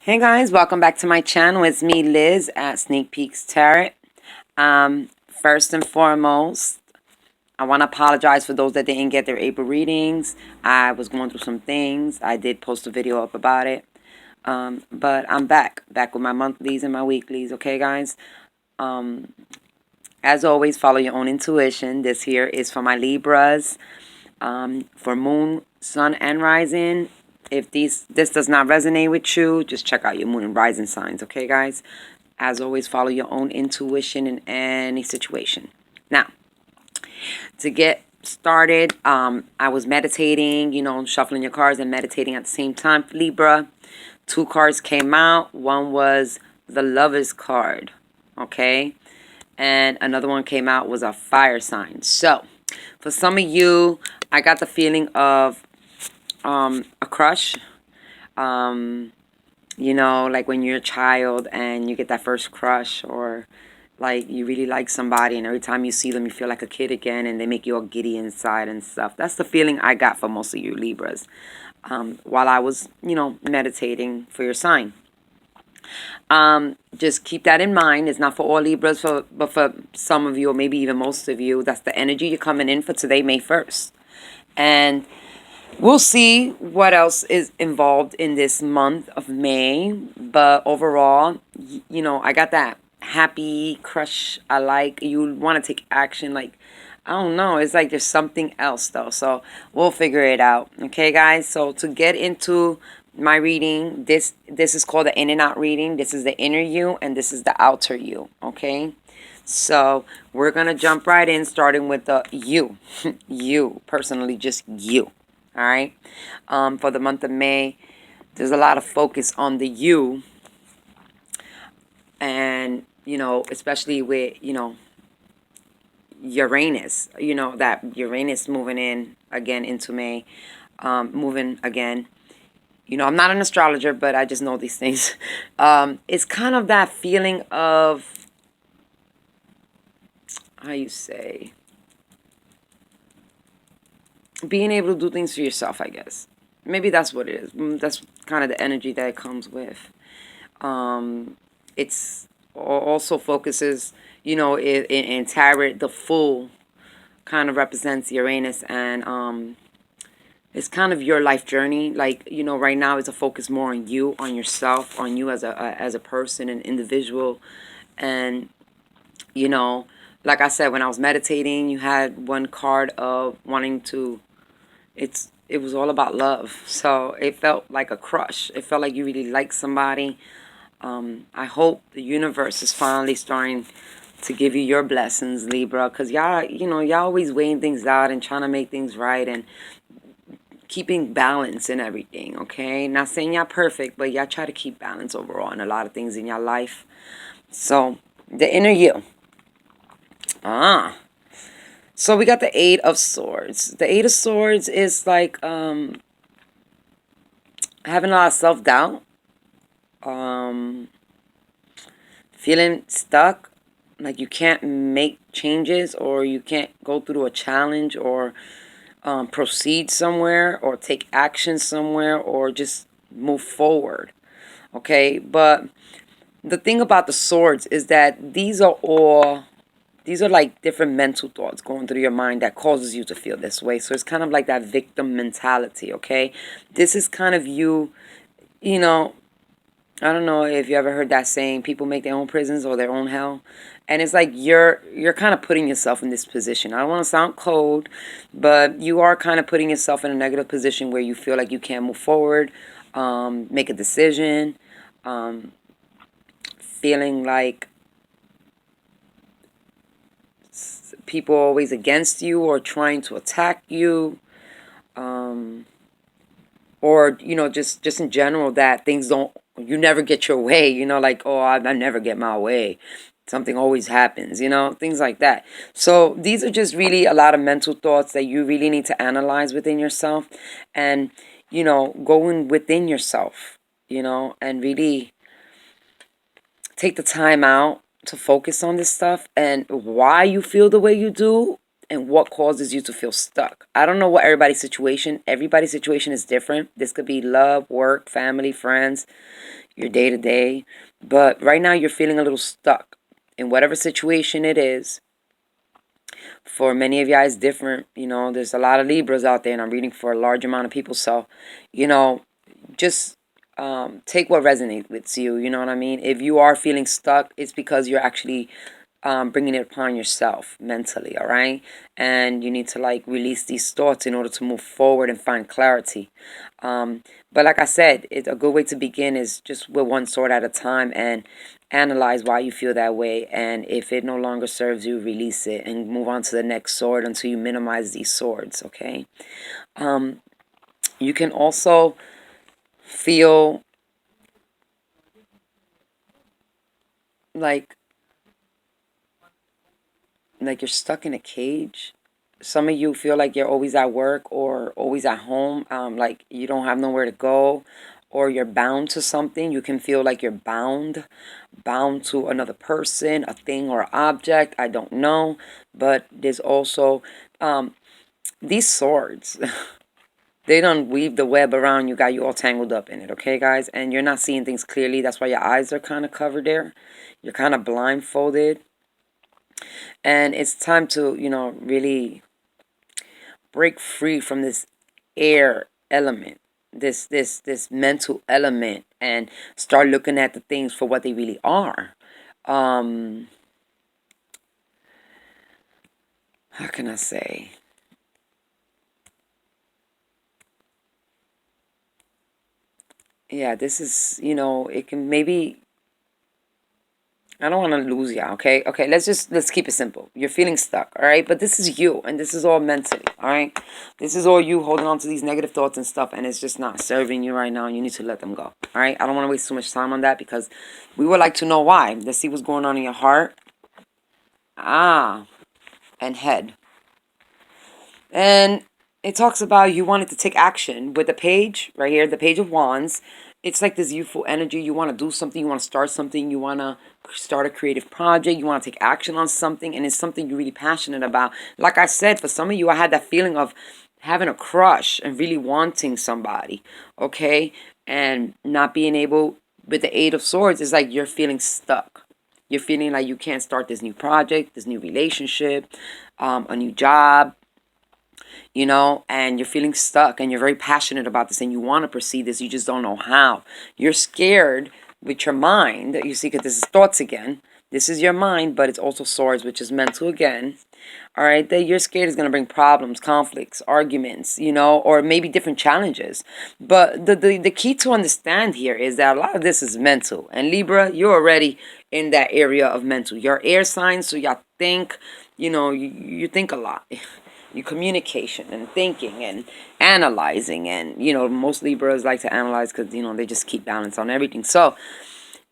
Hey guys, welcome back to my channel. It's me, Liz, at Sneak Peeks Tarot. First and foremost, I want to apologize for those that didn't get their April readings. I was going through some things. I did post a video up about it. But I'm back with my monthlies and my weeklies, okay guys? As always, follow your own intuition. This here is for my Libras, for moon, sun, and rising. If this does not resonate with you, just check out your moon and rising signs, okay, guys? As always, follow your own intuition in any situation. Now, to get started, I was meditating, shuffling your cards and meditating at the same time, Libra. Two cards came out. One was the Lover's card, okay? And another one came out was a fire sign. So, for some of you, I got the feeling of a crush. Like when you're a child and you get that first crush, or like you really like somebody and every time you see them you feel like a kid again and they make you all giddy inside and stuff. That's the feeling I got for most of you Libras while I was, meditating for your sign. Just keep that in mind. It's not for all Libras, but for some of you, or maybe even most of you, that's the energy you're coming in for today, May 1st. And we'll see what else is involved in this month of May. But overall, I got that happy crush. I like, you want to take action. Like, I don't know. It's like there's something else, though. So we'll figure it out. Okay, guys? So to get into my reading, this is called the in and out reading. This is the inner you, and this is the outer you. Okay? So we're going to jump right in, starting with the you. You, personally, just you. All right. For the month of May, there's a lot of focus on the you. And, especially with, Uranus, that Uranus moving in again into May, moving again. I'm not an astrologer, but I just know these things. It's kind of that feeling of, how you say, being able to do things for yourself, I guess. Maybe that's what it is. That's kind of the energy that it comes with. It's also focuses, in tarot, the Fool kind of represents Uranus, and it's kind of your life journey. Like, right now it's a focus more on you, on yourself, on you as a person, an individual. And, like I said, when I was meditating, you had one card of wanting to, it was all about love. So it felt like a crush. It felt like you really liked somebody. I hope the universe is finally starting to give you your blessings, Libra, because y'all always weighing things out and trying to make things right and keeping balance in everything, okay? Not saying y'all perfect, but y'all try to keep balance overall in a lot of things in your life. So, the inner you. So we got the Eight of Swords. The Eight of Swords is like having a lot of self-doubt. Feeling stuck, like you can't make changes, or you can't go through a challenge, or proceed somewhere, or take action somewhere, or just move forward. Okay, but the thing about the swords is that these are like different mental thoughts going through your mind that causes you to feel this way. So it's kind of like that victim mentality, okay? This is kind of you, I don't know if you ever heard that saying, people make their own prisons or their own hell. And it's like you're kind of putting yourself in this position. I don't want to sound cold, but you are kind of putting yourself in a negative position where you feel like you can't move forward, make a decision, feeling like people are always against you or trying to attack you. Or, just in general, that you never get your way, like, oh, I never get my way. Something always happens, things like that. So these are just really a lot of mental thoughts that you really need to analyze within yourself and, going within yourself, and really take the time out to focus on this stuff and why you feel the way you do and what causes you to feel stuck. I don't know what everybody's situation is different. This could be love, work, family, friends, your day to day. But right now you're feeling a little stuck in whatever situation it is. For many of you guys, different. There's a lot of Libras out there, and I'm reading for a large amount of people. So, you know, just take what resonates with you. You know what I mean? If you are feeling stuck, it's because you're actually bringing it upon yourself mentally, all right? And you need to like release these thoughts in order to move forward and find clarity. But like I said, a good way to begin is just with one sword at a time and analyze why you feel that way. And if it no longer serves you, release it and move on to the next sword until you minimize these swords, okay? You can also feel like you're stuck in a cage. Some of you feel like you're always at work or always at home, like you don't have nowhere to go, or you're bound to something. You can feel like you're bound to another person, a thing, or object. I don't know, but there's also these swords. They don't weave the web around you, got you all tangled up in it, okay, guys? And you're not seeing things clearly. That's why your eyes are kind of covered there. You're kind of blindfolded. And it's time to, really break free from this air element, this mental element, and start looking at the things for what they really are. How can I say? Yeah, this is, it can maybe, I don't want to lose you, okay? Okay, let's keep it simple. You're feeling stuck, all right? But this is you, and this is all mentally, all right? This is all you holding on to these negative thoughts and stuff, and it's just not serving you right now, and you need to let them go, all right? I don't want to waste too much time on that because we would like to know why. Let's see what's going on in your heart. And head. And it talks about you wanted to take action with the page right here, the page of wands. It's like this youthful energy. You want to do something. You want to start something. You want to start a creative project. You want to take action on something. And it's something you're really passionate about. Like I said, for some of you, I had that feeling of having a crush and really wanting somebody. Okay? And not being able, with the Eight of Swords, it's like you're feeling stuck. You're feeling like you can't start this new project, this new relationship, a new job, and you're feeling stuck and you're very passionate about this and you want to proceed this, you just don't know how. You're scared with your mind, you see, because this is thoughts again. This is your mind, but it's also swords, which is mental again. All right, that you're scared is going to bring problems, conflicts, arguments, or maybe different challenges. But the key to understand here is that a lot of this is mental. And Libra, you're already in that area of mental. You're air signs, so y'all think, you think a lot. Your communication and thinking and analyzing, and most Libras like to analyze because they just keep balance on everything. So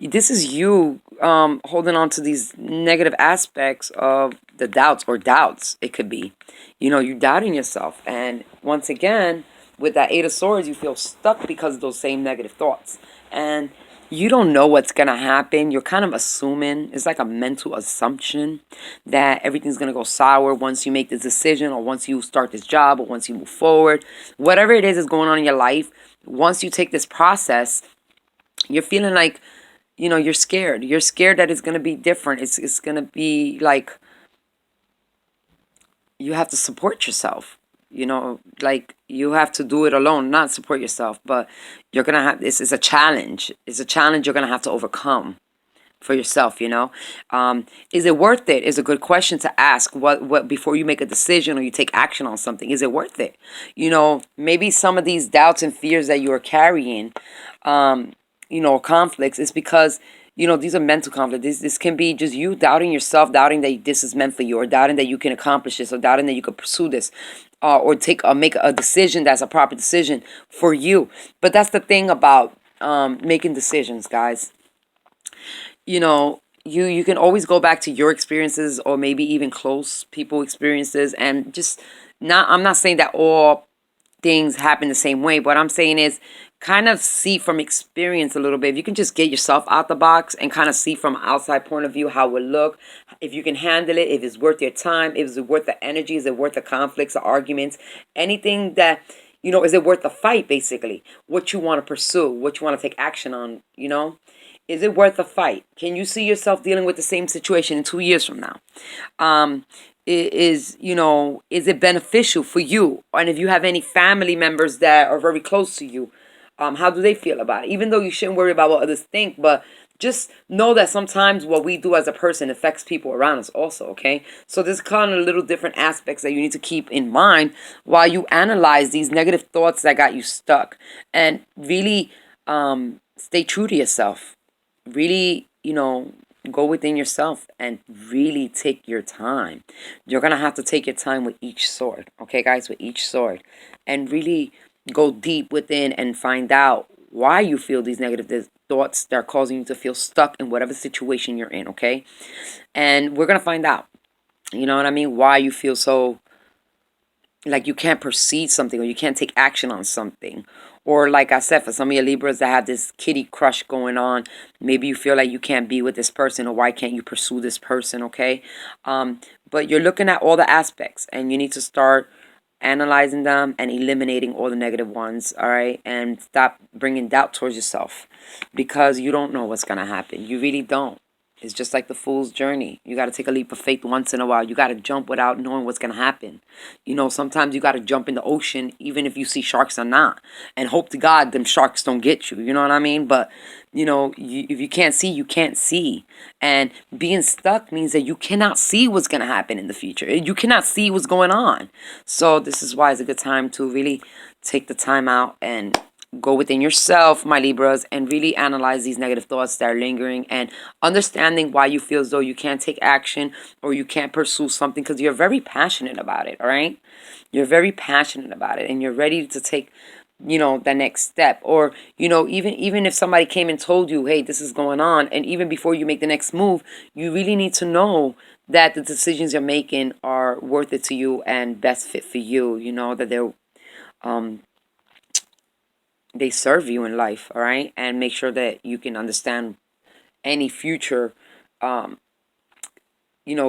this is you holding on to these negative aspects of the doubts. It could be you doubting yourself, and once again with that Eight of Swords you feel stuck because of those same negative thoughts, and you don't know what's going to happen. You're kind of assuming. It's like a mental assumption that everything's going to go sour once you make this decision, or once you start this job, or once you move forward. Whatever it is going on in your life, once you take this process, you're feeling like, you're scared. You're scared that it's going to be different. It's going to be like you have to support yourself. Like you have to do it alone, not support yourself, but you're going to have, this is a challenge. It's a challenge you're going to have to overcome for yourself, Is it worth it? Is a good question to ask what before you make a decision or you take action on something. Is it worth it? Maybe some of these doubts and fears that you are carrying, conflicts, is because these are mental conflicts. This can be just you doubting yourself, doubting that this is meant for you, or doubting that you can accomplish this, or doubting that you could pursue this, or make a decision that's a proper decision for you. But that's the thing about making decisions, guys. You can always go back to your experiences, or maybe even close people experiences, and just I'm not saying that all things happen the same way. What I'm saying is kind of see from experience a little bit. If you can just get yourself out the box and kind of see from an outside point of view how it would look, if you can handle it, if it's worth your time, if it's worth the energy, is it worth the conflicts, the arguments, anything that is it worth the fight, basically? What you want to pursue, what you want to take action on, Is it worth the fight? Can you see yourself dealing with the same situation in 2 years from now? Um, is it beneficial for you? And if you have any family members that are very close to you, how do they feel about it? Even though you shouldn't worry about what others think, but just know that sometimes what we do as a person affects people around us also, okay? So there's kind of little different aspects that you need to keep in mind while you analyze these negative thoughts that got you stuck. And really stay true to yourself. Really, go within yourself and really take your time. You're going to have to take your time with each sword, okay, guys? With each sword. And really go deep within and find out why you feel these negative thoughts that are causing you to feel stuck in whatever situation you're in, okay? And we're going to find out, you know what I mean, why you feel so like you can't proceed something or you can't take action on something. Or like I said, for some of your Libras that have this kitty crush going on, maybe you feel like you can't be with this person, or why can't you pursue this person, okay? But you're looking at all the aspects and you need to start analyzing them and eliminating all the negative ones, all right? And stop bringing doubt towards yourself, because you don't know what's going to happen. You really don't. It's just like the fool's journey. You got to take a leap of faith once in a while. You got to jump without knowing what's going to happen. Sometimes you got to jump in the ocean, even if you see sharks or not, and hope to God them sharks don't get you. You know what I mean? But, if you can't see, you can't see. And being stuck means that you cannot see what's going to happen in the future. You cannot see what's going on. So this is why it's a good time to really take the time out and go within yourself, my Libras, and really analyze these negative thoughts that are lingering, and understanding why you feel as though you can't take action or you can't pursue something, because you're very passionate about it, all right? You're very passionate about it and you're ready to take, the next step. Or, even if somebody came and told you, hey, this is going on, and even before you make the next move, you really need to know that the decisions you're making are worth it to you and best fit for you, that they serve you in life, all right? And make sure that you can understand any future,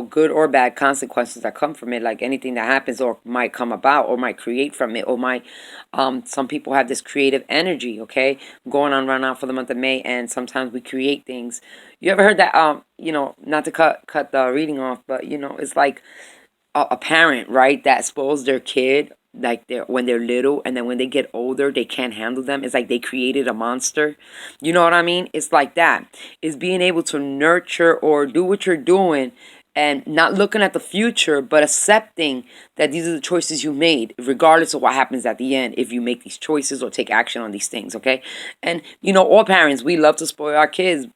good or bad consequences that come from it, like anything that happens or might come about or might create from it, or might, some people have this creative energy, okay, going on right now for the month of May, and sometimes we create things. You ever heard that, not to cut the reading off, but, it's like a parent, right, that spoils their kid like when they're little, and then when they get older they can't handle them. It's like they created a monster. You know what I mean? It's like that. It's being able to nurture or do what you're doing and not looking at the future, but accepting that these are the choices you made, regardless of what happens at the end, if you make these choices or take action on these things, okay? And all parents, we love to spoil our kids,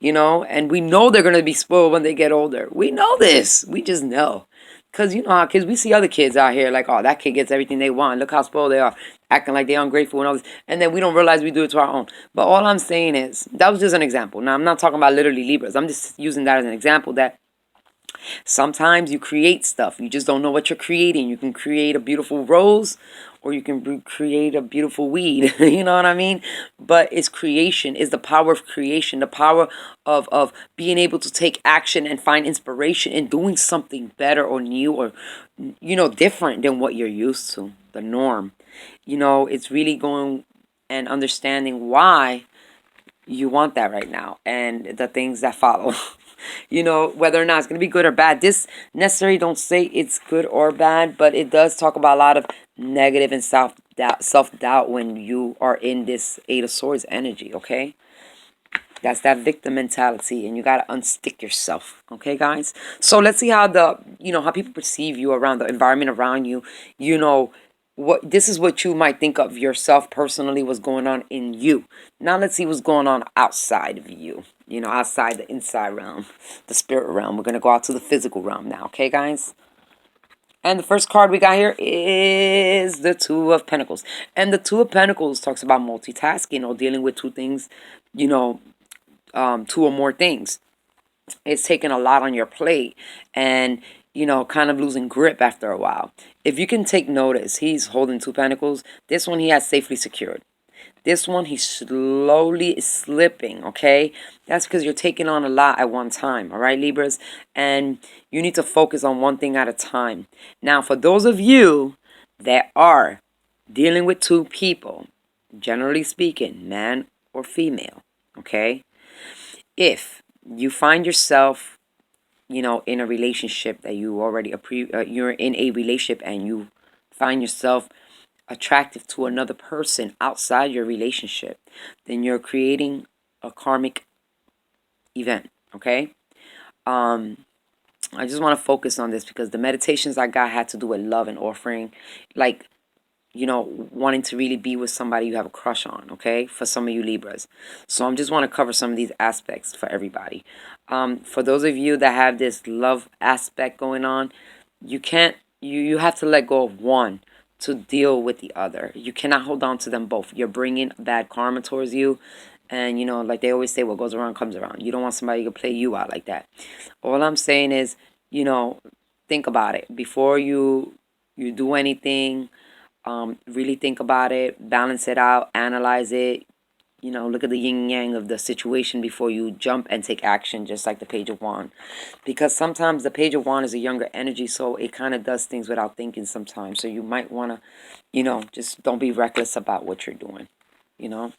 and we know they're going to be spoiled when they get older. We know this. We just know. Because you know how kids, we see other kids out here like, oh, that kid gets everything they want. Look how spoiled they are, acting like they're ungrateful and all this. And then we don't realize we do it to our own. But all I'm saying is, that was just an example. Now, I'm not talking about literally Libras. I'm just using that as an example that sometimes you create stuff. You just don't know what you're creating. You can create a beautiful rose, or you can create a beautiful weed. You know what I mean? But it's creation. It's the power of creation. The power of being able to take action and find inspiration in doing something better or new, or, different than what you're used to, the norm. It's really going and understanding why you want that right now and the things that follow. Whether or not it's going to be good or bad. This necessarily don't say it's good or bad, but it does talk about a lot of negative and self-doubt when you are in this Eight of Swords energy, okay? That's that victim mentality, and you got to unstick yourself, okay, guys? So let's see how how people perceive you around, the environment around you. This is what you might think of yourself personally, what's going on in you. Now let's see what's going on outside of you. Outside the inside realm, the spirit realm. We're going to go out to the physical realm now, okay, guys? And the first card we got here is the Two of Pentacles. And the Two of Pentacles talks about multitasking, or dealing with two things, two or more things. It's taking a lot on your plate, and kind of losing grip after a while. If you can take notice, he's holding two pentacles. This one he has safely secured. This one, he's slowly slipping, okay? That's because you're taking on a lot at one time, all right, Libras? And you need to focus on one thing at a time. Now, for those of you that are dealing with two people, generally speaking, man or female, okay? If you find yourself, in a relationship that you already you're in a relationship and you find yourself attractive to another person outside your relationship, then you're creating a karmic event, okay? Um, I just want to focus on this because the meditations I got had to do with love and offering, like, wanting to really be with somebody you have a crush on, okay? For some of you Libras. So I just want to cover some of these aspects for everybody. For those of you that have this love aspect going on, you can't, you have to let go of one to deal with the other. You cannot hold on to them both. You're bringing bad karma towards you. And, like they always say, what goes around comes around. You don't want somebody to play you out like that. All I'm saying is, think about it. Before you do anything, really think about it, balance it out, analyze it. Look at the yin yang of the situation before you jump and take action, just like the Page of Wand. Because sometimes the Page of Wand is a younger energy, so it kind of does things without thinking sometimes. So you might want to, just don't be reckless about what you're doing, you know.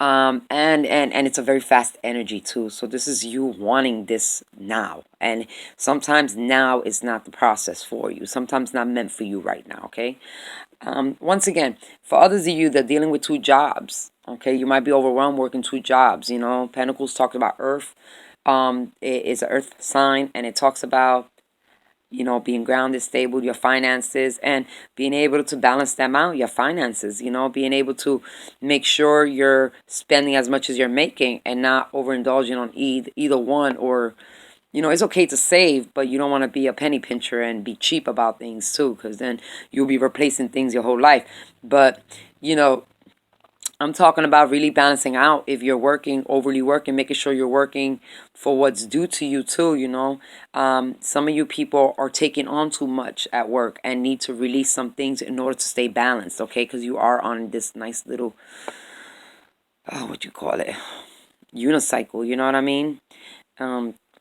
And it's a very fast energy too. So this is you wanting this now. And sometimes now is not the process for you. Sometimes not meant for you right now, okay? Once again, for others of you that are dealing with two jobs, okay, you might be overwhelmed working two jobs, Pentacles talks about Earth. It is an Earth sign, and it talks about being grounded, stable, your finances, and being able to balance them out, your finances, being able to make sure you're spending as much as you're making and not overindulging on either one. Or, it's okay to save, but you don't want to be a penny pincher and be cheap about things too, because then you'll be replacing things your whole life. But, I'm talking about really balancing out. If you're overly working, making sure you're working for what's due to you too, some of you people are taking on too much at work and need to release some things in order to stay balanced, okay? Because you are on this nice little, what you call it, unicycle, you know what I mean?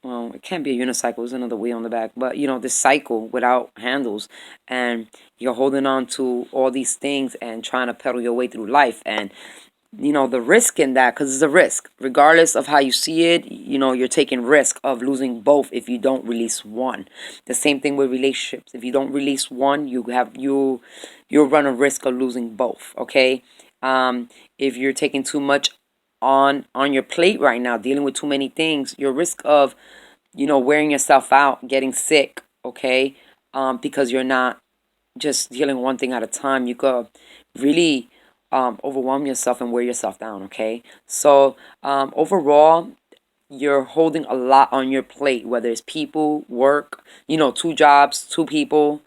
Well, it can't be a unicycle, there's another wheel on the back, but this cycle without handles, and you're holding on to all these things and trying to pedal your way through life. And the risk in that, because it's a risk regardless of how you see it, you're taking risk of losing both if you don't release one. The same thing with relationships. If you don't release one, you'll run a risk of losing both, okay? If you're taking too much on your plate right now, dealing with too many things, your risk of wearing yourself out, getting sick, okay, because you're not just dealing one thing at a time. You could really overwhelm yourself and wear yourself down, okay? So overall, you're holding a lot on your plate, whether it's people, work, two jobs, two people,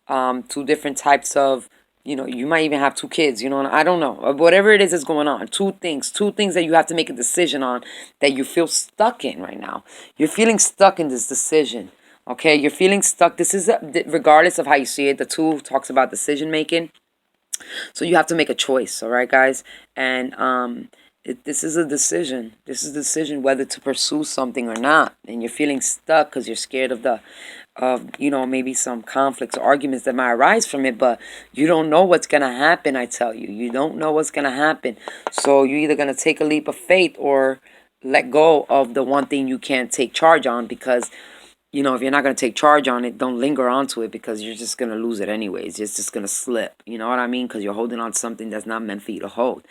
two different types of, you might even have two kids, I don't know. Whatever it is that's going on. Two things that you have to make a decision on that you feel stuck in right now. You're feeling stuck in this decision, okay? You're feeling stuck. This is, regardless of how you see it, the two talks about decision making. So you have to make a choice, all right, guys? And this is a decision. This is a decision whether to pursue something or not. And you're feeling stuck because you're scared of maybe some conflicts or arguments that might arise from it, but you don't know what's going to happen, I tell you. You don't know what's going to happen. So you're either going to take a leap of faith or let go of the one thing you can't take charge on, because if you're not going to take charge on it, don't linger onto it, because you're just going to lose it anyways. It's just going to slip. You know what I mean? Because you're holding on to something that's not meant for you to hold.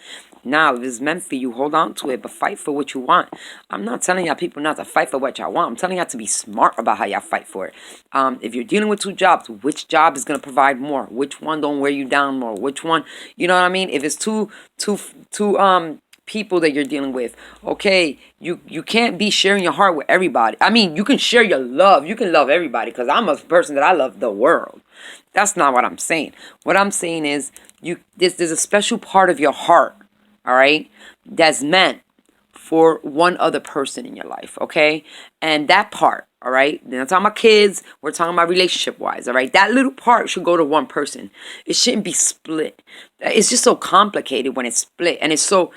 Now, if it's meant for you, hold on to it, but fight for what you want. I'm not telling y'all people not to fight for what y'all want. I'm telling y'all to be smart about how y'all fight for it. If you're dealing with two jobs, which job is going to provide more? Which one don't wear you down more? Which one, you know what I mean? If it's two people that you're dealing with, okay, you can't be sharing your heart with everybody. I mean, you can share your love. You can love everybody, because I'm a person that I love the world. That's not what I'm saying. What I'm saying is there's a special part of your heart, all right, that's meant for one other person in your life, okay? And that part, all right, we're not talking about kids, we're talking about relationship-wise, all right? That little part should go to one person. It shouldn't be split. It's just so complicated when it's split, and it's so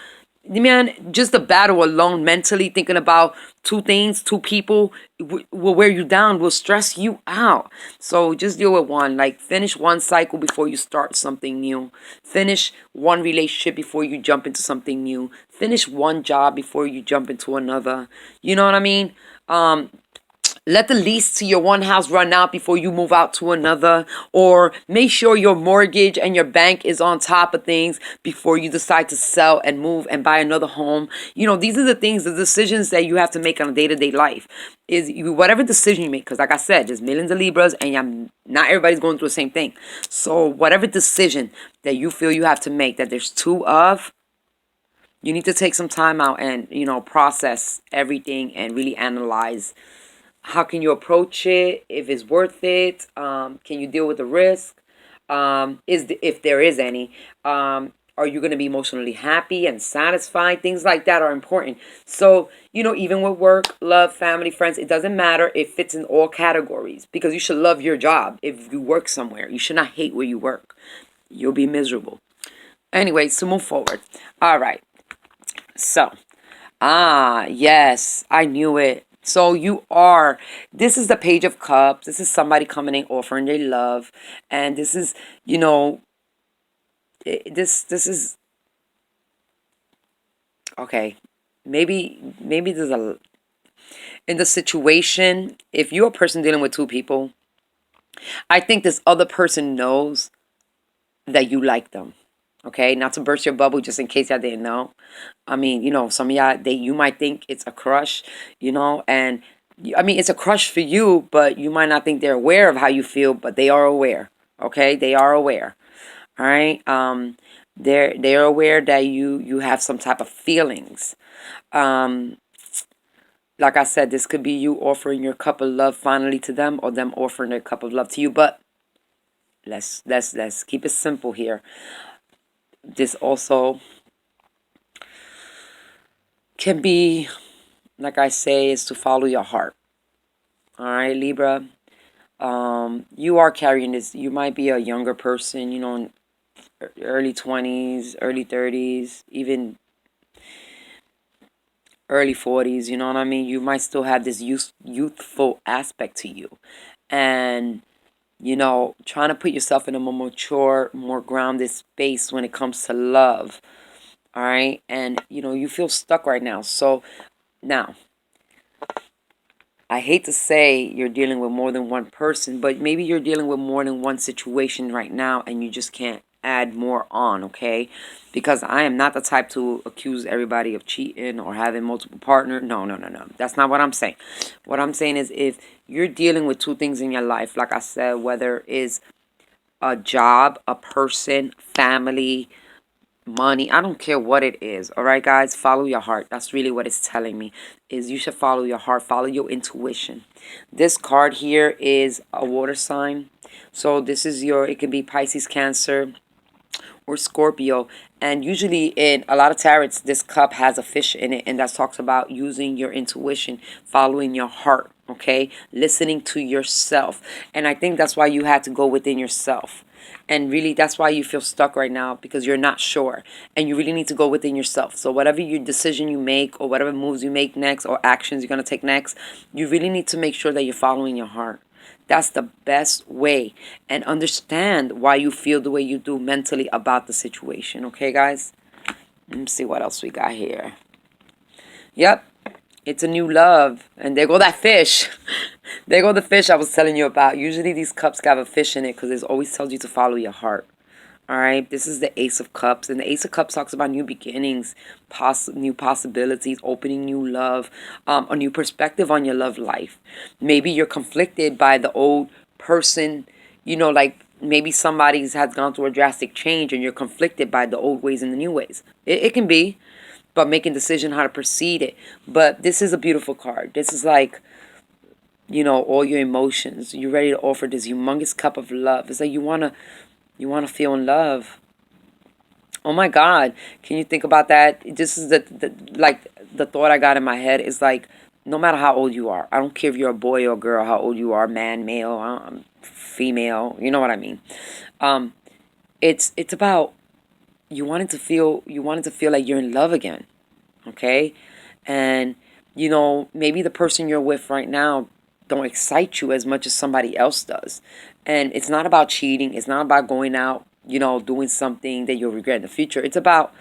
man, just the battle alone, mentally thinking about two things, two people, will wear you down, will stress you out. So just deal with one. Like, finish one cycle before you start something new. Finish one relationship before you jump into something new. Finish one job before you jump into another. You know what I mean? Let the lease to your one house run out before you move out to another, or make sure your mortgage and your bank is on top of things before you decide to sell and move and buy another home. You know, these are the things, the decisions that you have to make on a day-to-day life. Is you, whatever decision you make, because like I said, there's millions of Libras, and not everybody's going through the same thing. So whatever decision that you feel you have to make, that there's two of, you need to take some time out and, process everything and really analyze how can you approach it, if it's worth it, can you deal with the risk, if there is any, are you going to be emotionally happy and satisfied? Things like that are important. So, even with work, love, family, friends, it doesn't matter. It fits in all categories, because you should love your job. If you work somewhere, you should not hate where you work. You'll be miserable. Anyways, to move forward. All right. So, yes, I knew it. So this is the Page of Cups. This is somebody coming in offering their love. And this is, this is, okay, maybe in the situation, if you're a person dealing with two people, I think this other person knows that you like them. Okay, not to burst your bubble, just in case y'all didn't know. I mean, some of y'all, you might think it's a crush, and I mean, it's a crush for you, but you might not think they're aware of how you feel, but they are aware. Okay, they are aware. All right, they're aware that you have some type of feelings. Um, like I said, this could be you offering your cup of love finally to them, or them offering their cup of love to you. But let's keep it simple here. This also can be, like I say, is to follow your heart. All right, Libra. You are carrying this. You might be a younger person, early 20s, early 30s, even early 40s, you know what I mean? You might still have this youthful aspect to you. And, trying to put yourself in a more mature, more grounded space when it comes to love. All right? And, you feel stuck right now. So, now, I hate to say you're dealing with more than one person, but maybe you're dealing with more than one situation right now, and you just can't add more on, okay? Because I am not the type to accuse everybody of cheating or having multiple partners. No, no, no, no. That's not what I'm saying. What I'm saying is, if you're dealing with two things in your life, like I said, whether it's a job, a person, family, money, I don't care what it is. All right, guys, follow your heart. That's really what it's telling me, is you should follow your heart, follow your intuition. This card here is a water sign. So this is it can be Pisces, Cancer, or Scorpio. And usually in a lot of tarots, this cup has a fish in it, and that talks about using your intuition, following your heart, okay? Listening to yourself. And I think that's why you had to go within yourself. And really, that's why you feel stuck right now, because you're not sure. And you really need to go within yourself. So whatever your decision you make, or whatever moves you make next, or actions you're going to take next, you really need to make sure that you're following your heart. That's the best way. And understand why you feel the way you do mentally about the situation. Okay, guys? Let me see what else we got here. Yep. It's a new love. And there go that fish. There go the fish I was telling you about. Usually these cups got a fish in it, because it always tells you to follow your heart. All right, this is the Ace of Cups, and the Ace of Cups talks about new beginnings, new possibilities, opening new love, a new perspective on your love life. Maybe you're conflicted by the old person, like maybe somebody has gone through a drastic change, and you're conflicted by the old ways and the new ways. It can be, but making decision how to proceed it. But this is a beautiful card. This is like, all your emotions. You're ready to offer this humongous cup of love. It's like you wanna feel in love. Oh my God. Can you think about that? This is the thought I got in my head is like, no matter how old you are, I don't care if you're a boy or a girl, how old you are, man, male, female, you know what I mean? It's about you wanted to feel like you're in love again. okay? And, you know, maybe the person you're with right now don't excite you as much as somebody else does. And it's not about cheating. It's not about going out, you know, doing something that you'll regret in the future. It's about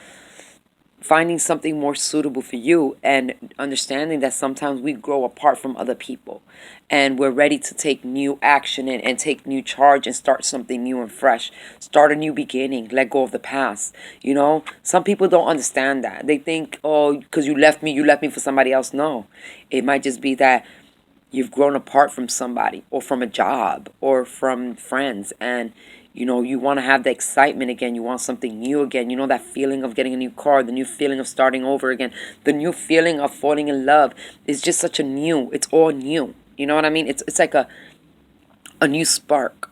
finding something more suitable for you and understanding that sometimes we grow apart from other people and we're ready to take new action and take new charge and start something new and fresh. Start a new beginning. Let go of the past. You know, some people don't understand that. They think, oh, because you left me for somebody else. No, it might just be that you've grown apart from somebody or from a job or from friends, and you know you want to have the excitement again. You want something new again. You know, that feeling of getting a new car, the new feeling of starting over again, the new feeling of falling in love. Is just such a new, it's all new. You know what I mean? It's like a new spark,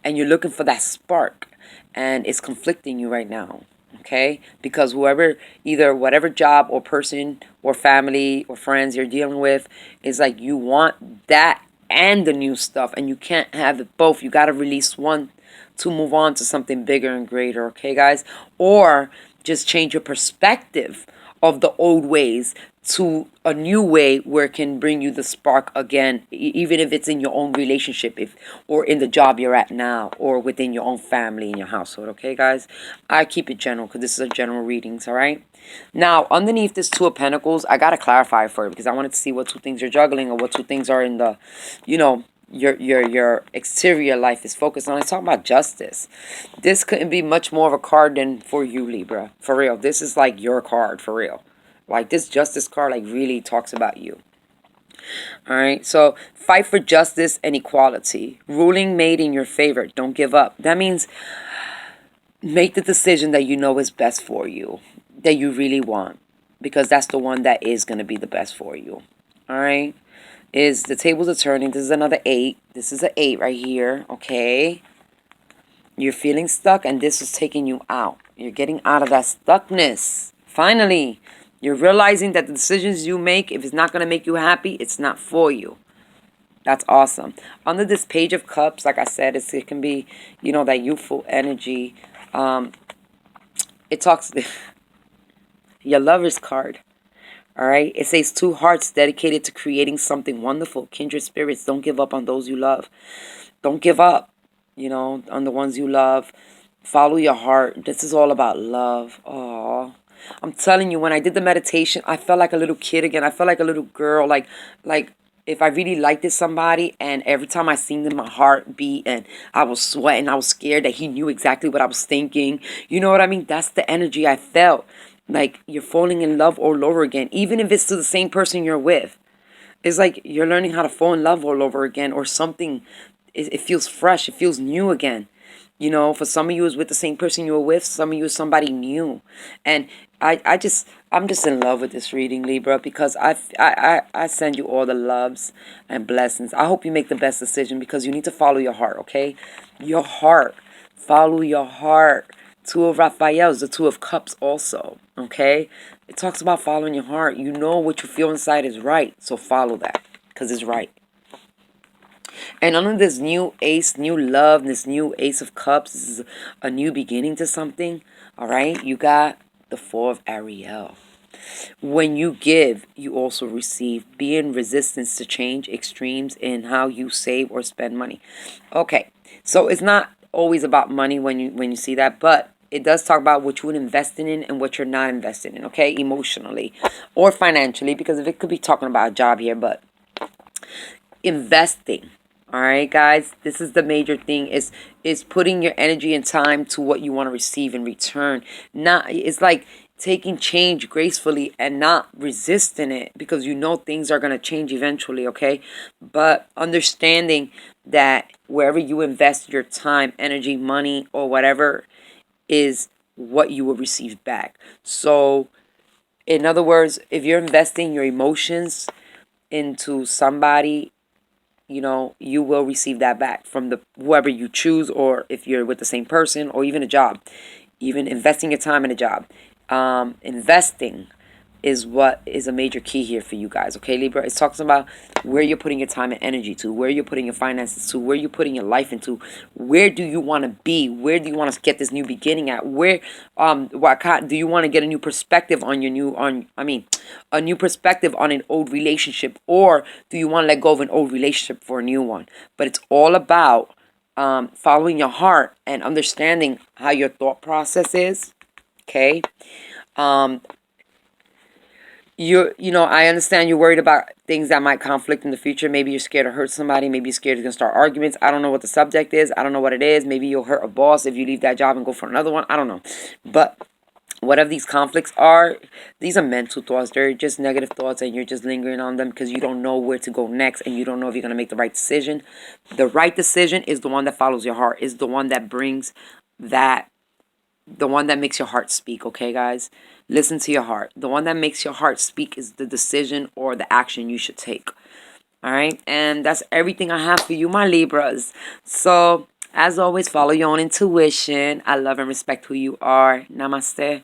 and you're looking for that spark, and it's conflicting you right now. Okay, because whoever, either whatever job or person or family or friends you're dealing with, is like you want that and the new stuff, and you can't have it both. You got to release one to move on to something bigger and greater. Okay, guys? Or just change your perspective of the old ways to a new way where it can bring you the spark again, even if it's in your own relationship, if or in the job you're at now, or within your own family in your household. Okay, guys? I keep it general because this is a general readings. All right. Now, underneath this Two of Pentacles, I gotta clarify for you because I wanted to see what two things you're juggling or what two things are in the, you know, your exterior life is focused on. It's talking about justice. This couldn't be much more of a card than for you, Libra. For real. This is like your card, for real. Like this justice card like really talks about you. Alright, so fight for justice and equality. Ruling made in your favor. Don't give up. That means make the decision that you know is best for you, that you really want, because that's the one that is going to be the best for you. Alright? Is the tables are turning. This is another 8. This is an 8 right here. Okay. You're feeling stuck and this is taking you out. You're getting out of that stuckness. Finally, you're realizing that the decisions you make, if it's not going to make you happy, it's not for you. That's awesome. Under this Page of Cups, like I said, it can be, you know, that youthful energy. It talks your Lover's card. All right. It says 2 hearts dedicated to creating something wonderful. Kindred spirits, don't give up on those you love. Don't give up, you know, on the ones you love. Follow your heart. This is all about love. Oh, I'm telling you, when I did the meditation, I felt like a little kid again. I felt like a little girl. Like if I really liked somebody, and every time I seen them, my heart beat and I was sweating. I was scared that he knew exactly what I was thinking. You know what I mean? That's the energy I felt. Like you're falling in love all over again, even if it's to the same person you're with. It's like you're learning how to fall in love all over again, or something. It feels fresh. It feels new again. You know, for some of you, it's with the same person you were with. Some of you, is somebody new. And I'm just in love with this reading, Libra, because I send you all the loves and blessings. I hope you make the best decision, because you need to follow your heart, okay? Your heart. Follow your heart. Two of Raphael's, the Two of Cups also, okay? It talks about following your heart. You know what you feel inside is right, so follow that, because it's right. And under this new ace, new love, this new Ace of Cups, this is a new beginning to something, all right? You got the Four of Ariel. When you give, you also receive. Be in resistance to change, extremes in how you save or spend money. Okay, so it's not always about money when you see that, but it does talk about what you're investing in and what you're not investing in, okay? Emotionally or financially, because if it could be talking about a job here, but investing. All right, guys, this is the major thing, is putting your energy and time to what you want to receive in return. Not, it's like taking change gracefully and not resisting it, because you know things are going to change eventually, okay? But understanding that wherever you invest your time, energy, money, or whatever, is what you will receive back. So in other words, if you're investing your emotions into somebody, you know, you will receive that back from the whoever you choose, or if you're with the same person, or even a job, even investing your time in a job, investing is what is a major key here for you guys, okay, Libra? It talks about where you're putting your time and energy to, where you're putting your finances to, where you're putting your life into. Where do you want to be? Where do you want to get this new beginning at? Where do you want to get a new perspective on your new a new perspective on an old relationship, or do you want to let go of an old relationship for a new one? But it's all about following your heart and understanding how your thought process is, okay? I understand you're worried about things that might conflict in the future. Maybe you're scared to hurt somebody. Maybe you're scared you're going to start arguments. I don't know what the subject is. I don't know what it is. Maybe you'll hurt a boss if you leave that job and go for another one. I don't know. But whatever these conflicts are, these are mental thoughts. They're just negative thoughts, and you're just lingering on them because you don't know where to go next, and you don't know if you're going to make the right decision. The right decision is the one that follows your heart, is the one that brings that, the one that makes your heart speak, okay, guys? Listen to your heart. The one that makes your heart speak is the decision or the action you should take. All right? And that's everything I have for you, my Libras. So, as always, follow your own intuition. I love and respect who you are. Namaste.